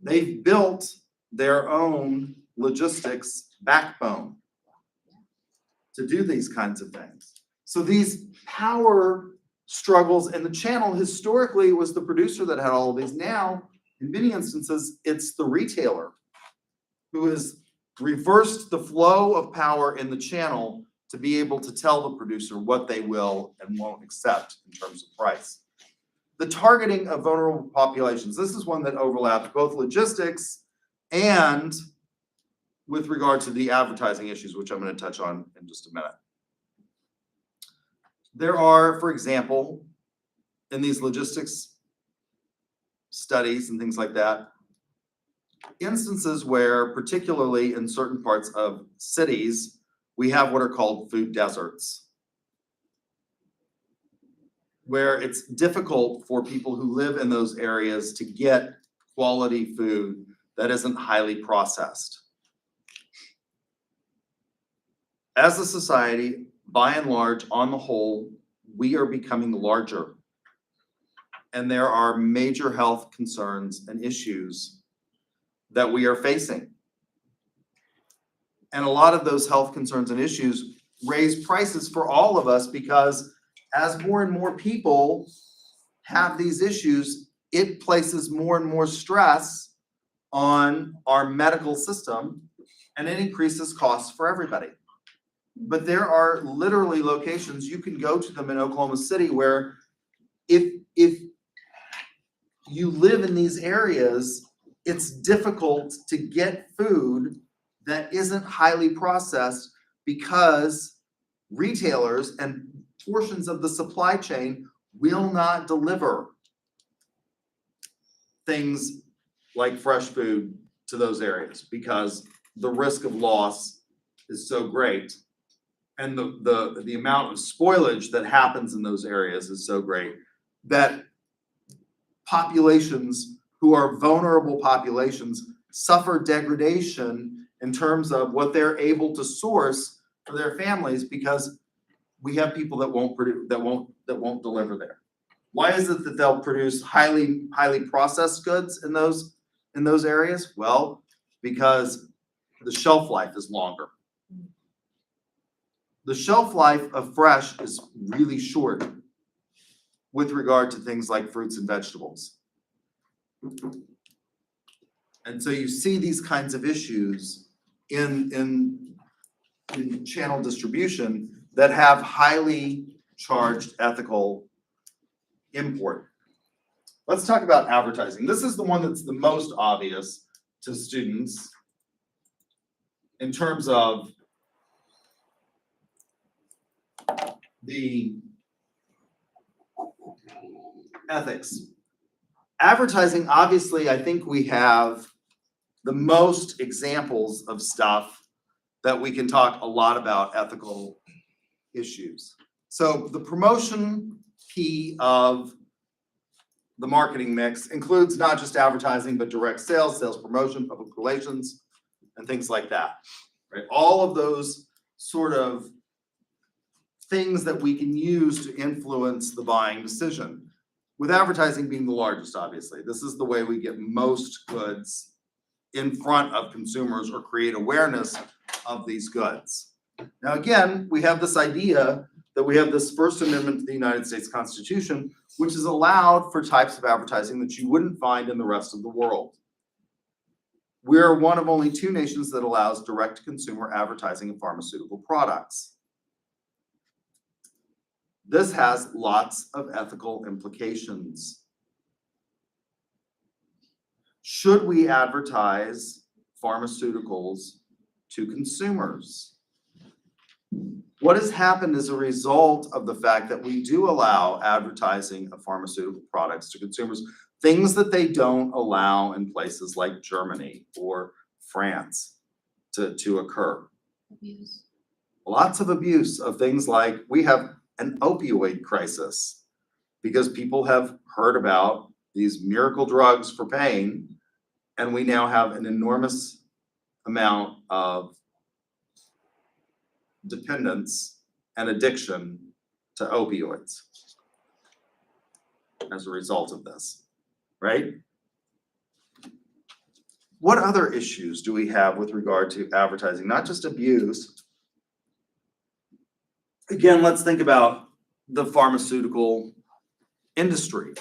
They've built their own logistics backbone to do these kinds of things. So these power struggles in the channel, historically it was the producer that had all of these. Now, in many instances, it's the retailer who has reversed the flow of power in the channel to be able to tell the producer what they will and won't accept in terms of price. The targeting of vulnerable populations. This is one that overlaps both logistics and with regard to the advertising issues, which I'm going to touch on in just a minute. There are, for example, in these logistics studies and things like that, instances where, particularly in certain parts of cities, we have what are called food deserts, where it's difficult for people who live in those areas to get quality food that isn't highly processed. As a society, by and large, on the whole, we are becoming larger. And there are major health concerns and issues that we are facing. And a lot of those health concerns and issues raise prices for all of us because as more and more people have these issues, it places more and more stress on our medical system and it increases costs for everybody. But there are literally locations, you can go to them in Oklahoma City where if you live in these areas, it's difficult to get food that isn't highly processed because retailers and portions of the supply chain will not deliver things like fresh food to those areas because the risk of loss is so great. And the amount of spoilage that happens in those areas is so great that populations who are vulnerable populations suffer degradation in terms of what they're able to source for their families because we have people that won't produce, that won't deliver there. Why is it that they'll produce highly processed goods in those areas? Well, because the shelf life is longer. The shelf life of fresh is really short with regard to things like fruits and vegetables. And so you see these kinds of issues in channel distribution that have highly charged ethical import. Let's talk about advertising. This is the one that's the most obvious to students in terms of the ethics. Advertising, obviously, I think we have the most examples of stuff that we can talk a lot about ethical issues. So the promotion key of the marketing mix includes not just advertising, but direct sales, sales promotion, public relations, and things like that, right? All of those sort of things that we can use to influence the buying decision. With advertising being the largest, obviously. This is the way we get most goods in front of consumers or create awareness of these goods. Now, again, we have this idea that we have this First Amendment to the United States Constitution, which is allowed for types of advertising that you wouldn't find in the rest of the world. We're one of only 2 nations that allows direct-to-consumer advertising of pharmaceutical products. This has lots of ethical implications. Should we advertise pharmaceuticals to consumers? What has happened as a result of the fact that we do allow advertising of pharmaceutical products to consumers, things that they don't allow in places like Germany or France to occur? Abuse. Lots of abuse of things like we have an opioid crisis because people have heard about these miracle drugs for pain, and we now have an enormous amount of dependence and addiction to opioids as a result of this, right? What other issues do we have with regard to advertising? Not just abuse. Again, let's think about the pharmaceutical industry.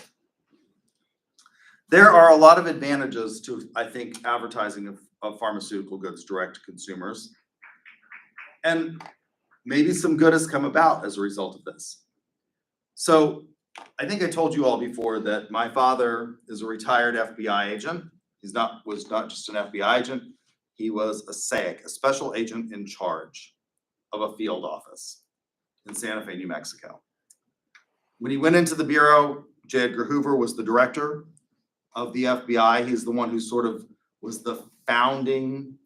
There are a lot of advantages to, I think, advertising of pharmaceutical goods direct to consumers. And maybe some good has come about as a result of this. So I think I told you all before that my father is a retired FBI agent. Was not just an FBI agent. He was a SAG, a special agent in charge of a field office in Santa Fe, New Mexico. When he went into the Bureau, J. Edgar Hoover was the director of the FBI. He's the one who sort of was the founding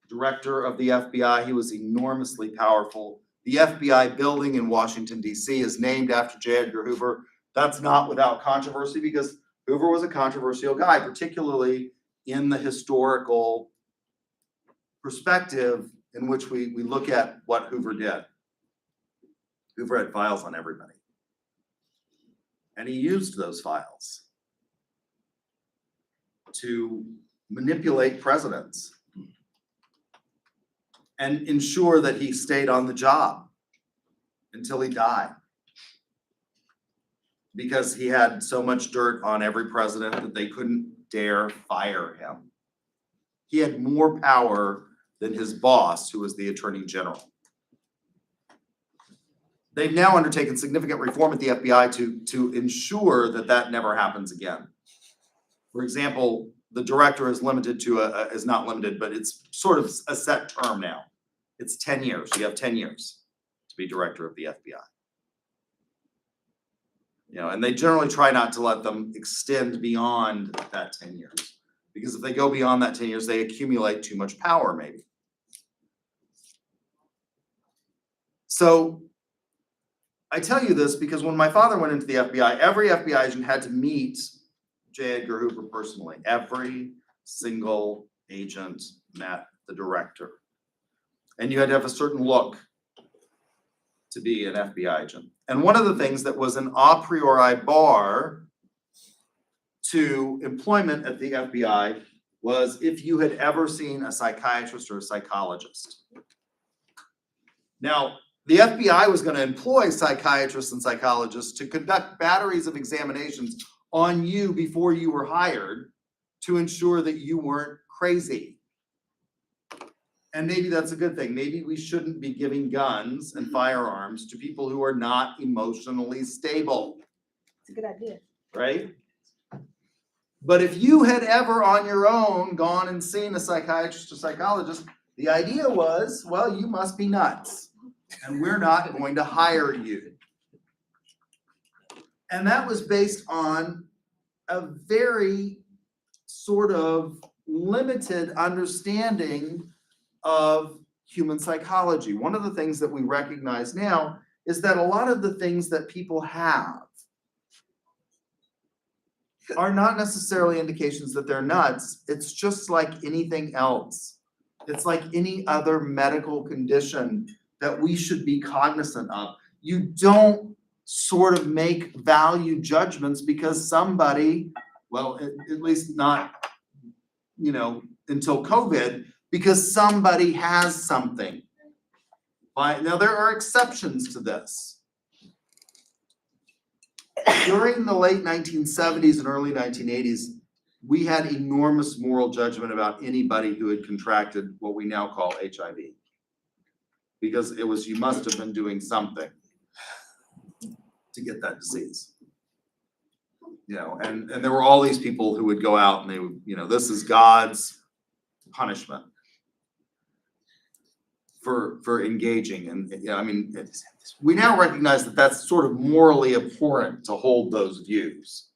director of the FBI. He was enormously powerful. The FBI building in Washington, D.C. is named after J. Edgar Hoover. That's not without controversy because Hoover was a controversial guy, particularly in the historical perspective in which we look at what Hoover did. Hoover had files on everybody. And he used those files to manipulate presidents and ensure that he stayed on the job until he died. Because he had so much dirt on every president that they couldn't dare fire him. He had more power than his boss, who was the Attorney General. They've now undertaken significant reform at the FBI to ensure that that never happens again. For example, the director is limited to is not limited, but it's sort of a set term now. It's 10 years. You have 10 years to be director of the FBI. You know, and they generally try not to let them extend beyond that 10 years. Because if they go beyond that 10 years, they accumulate too much power, maybe. So I tell you this because when my father went into the FBI, every FBI agent had to meet J. Edgar Hoover personally. Every single agent met the director. And you had to have a certain look to be an FBI agent. And one of the things that was an a priori bar to employment at the FBI was if you had ever seen a psychiatrist or a psychologist. Now, the FBI was going to employ psychiatrists and psychologists to conduct batteries of examinations on you before you were hired to ensure that you weren't crazy. And maybe that's a good thing. Maybe we shouldn't be giving guns and firearms to people who are not emotionally stable. It's a good idea. Right? But if you had ever on your own gone and seen a psychiatrist or psychologist, the idea was, well, you must be nuts and we're not going to hire you. And that was based on a very sort of limited understanding of human psychology. One of the things that we recognize now is that a lot of the things that people have are not necessarily indications that they're nuts. It's just like anything else. It's like any other medical condition that we should be cognizant of. You don't sort of make value judgments because somebody, well, at least not, you know, until COVID, because somebody has something. Now, there are exceptions to this. During the late 1970s and early 1980s, we had enormous moral judgment about anybody who had contracted what we now call HIV. Because it was, you must have been doing something to get that disease. You know, and there were all these people who would go out and they would, you know, this is God's punishment for engaging. And you know, I mean, we now recognize that that's sort of morally abhorrent to hold those views.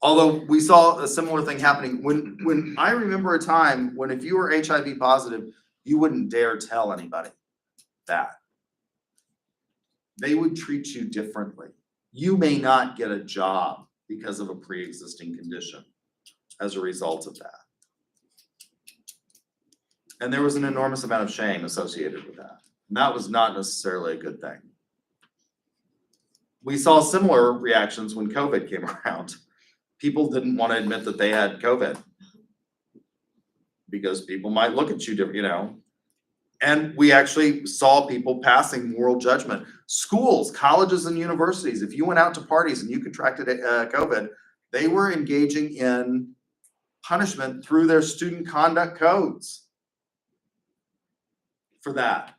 Although we saw a similar thing happening when I remember a time when if you were HIV positive, you wouldn't dare tell anybody that. They would treat you differently. You may not get a job because of a pre-existing condition as a result of that. And there was an enormous amount of shame associated with that. And that was not necessarily a good thing. We saw similar reactions when COVID came around. People didn't want to admit that they had COVID because people might look at you different, you know. And we actually saw people passing moral judgment. Schools, colleges, and universities, if you went out to parties and you contracted COVID, they were engaging in punishment through their student conduct codes for that.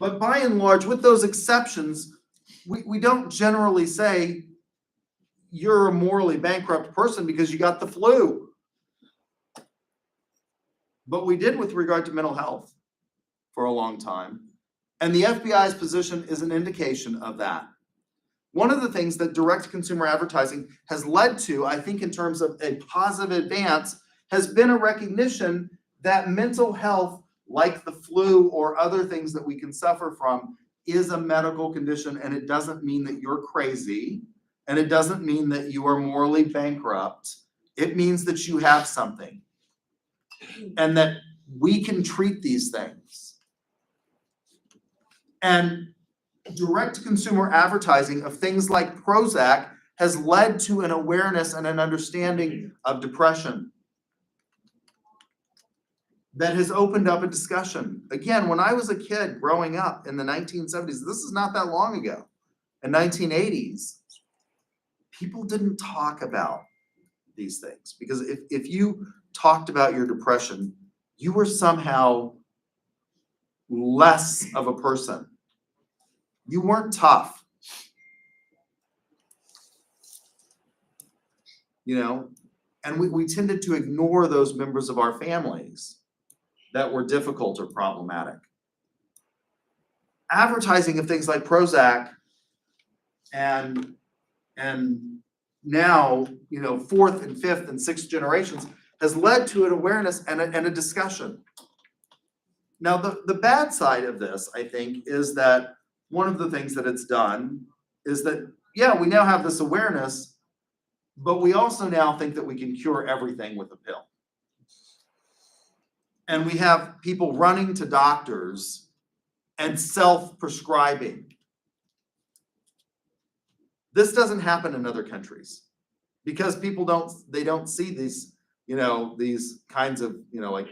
But by and large, with those exceptions, we don't generally say you're a morally bankrupt person because you got the flu. But we did with regard to mental health for a long time. And the FBI's position is an indication of that. One of the things that direct consumer advertising has led to, I think in terms of a positive advance, has been a recognition that mental health, like the flu or other things that we can suffer from, is a medical condition, and it doesn't mean that you're crazy, and it doesn't mean that you are morally bankrupt. It means that you have something, and that we can treat these things. And direct consumer advertising of things like Prozac has led to an awareness and an understanding of depression that has opened up a discussion. Again, when I was a kid growing up in the 1970s, this is not that long ago, in 1980s, people didn't talk about these things, because if you talked about your depression, you were somehow less of a person. You weren't tough. You know, and we tended to ignore those members of our families that were difficult or problematic. Advertising of things like Prozac and now, you know, fourth and fifth and sixth generations has led to an awareness and a discussion. Now, the bad side of this, I think, is that one of the things that it's done is that, yeah, we now have this awareness, but we also now think that we can cure everything with a pill. And we have people running to doctors and self-prescribing. This doesn't happen in other countries because people don't see these, you know, these kinds of, you know, like,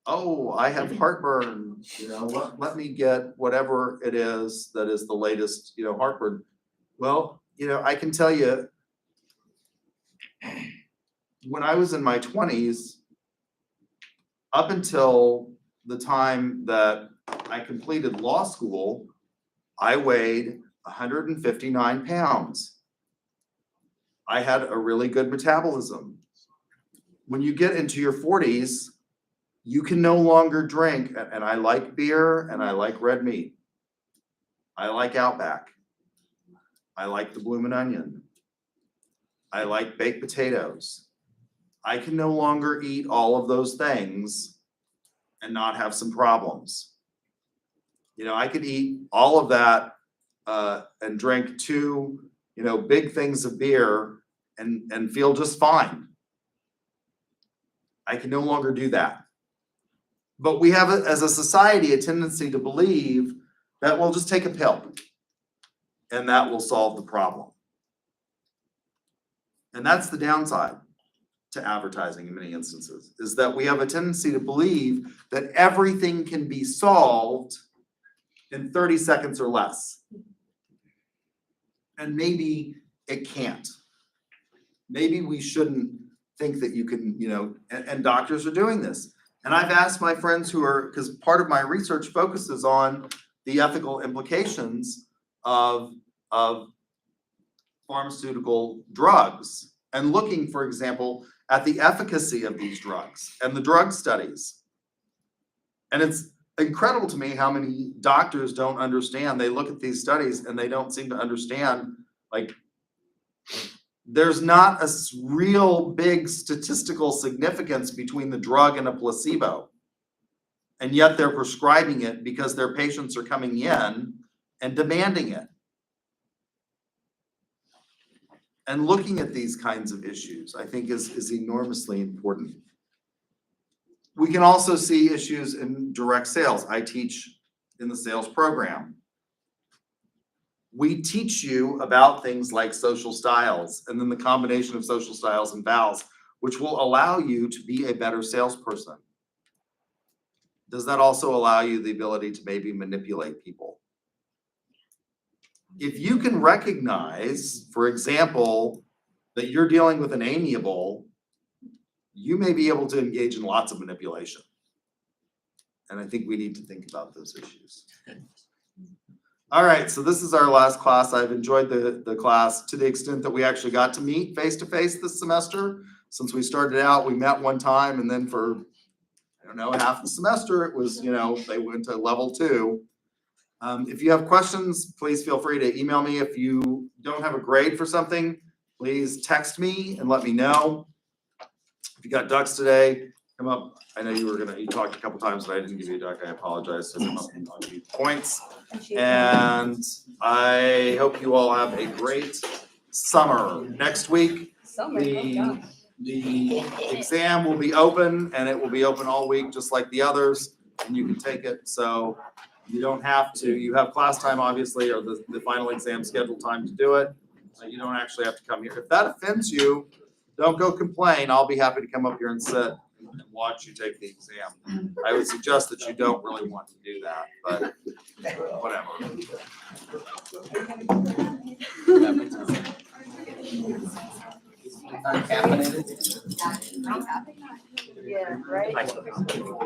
oh, I have heartburn, you know, let me get whatever it is that is the latest, you know, heartburn. Well, you know, I can tell you, when I was in my 20s, up until the time that I completed law school, I weighed 159 pounds. I had a really good metabolism. When you get into your 40s, you can no longer drink, and I like beer and I like red meat. I like Outback. I like the Bloomin' Onion. I like baked potatoes. I can no longer eat all of those things and not have some problems. You know, I could eat all of that and drink 2, you know, big things of beer and feel just fine. I can no longer do that. But we have, as a society, a tendency to believe that we'll just take a pill and that will solve the problem. And that's the downside to advertising in many instances, is that we have a tendency to believe that everything can be solved in 30 seconds or less. And maybe it can't. Maybe we shouldn't think that you can, you know, and doctors are doing this. And I've asked my friends who are, because part of my research focuses on the ethical implications of pharmaceutical drugs and looking, for example, at the efficacy of these drugs and the drug studies. And it's incredible to me how many doctors don't understand. They look at these studies and they don't seem to understand, like, there's not a real big statistical significance between the drug and a placebo. And yet they're prescribing it because their patients are coming in and demanding it. And looking at these kinds of issues, I think, is enormously important. We can also see issues in direct sales. I teach in the sales program. We teach you about things like social styles and then the combination of social styles and vowels, which will allow you to be a better salesperson. Does that also allow you the ability to maybe manipulate people? If you can recognize, for example, that you're dealing with an amiable, you may be able to engage in lots of manipulation. And I think we need to think about those issues. All right, so this is our last class. I've enjoyed the class to the extent that we actually got to meet face to face this semester. Since we started out, we met one time, and then for, I don't know, half the semester, it was, they went to level 2. If you have questions, please feel free to email me. If you don't have a grade for something, please text me and let me know. If you got ducks today, come up. I know you talked a couple times, but I didn't give you a duck. I apologize. So come up and I'll give you points. And I hope you all have a great summer. Next week, the exam will be open, and it will be open all week, just like the others, and you can take it. So you don't have to, you have class time, obviously, or the final exam scheduled time to do it. So you don't actually have to come here. If that offends you, don't go complain. I'll be happy to come up here and sit and watch you take the exam. I would suggest that you don't really want to do that, but whatever. Uncaffeinated. Yeah, right?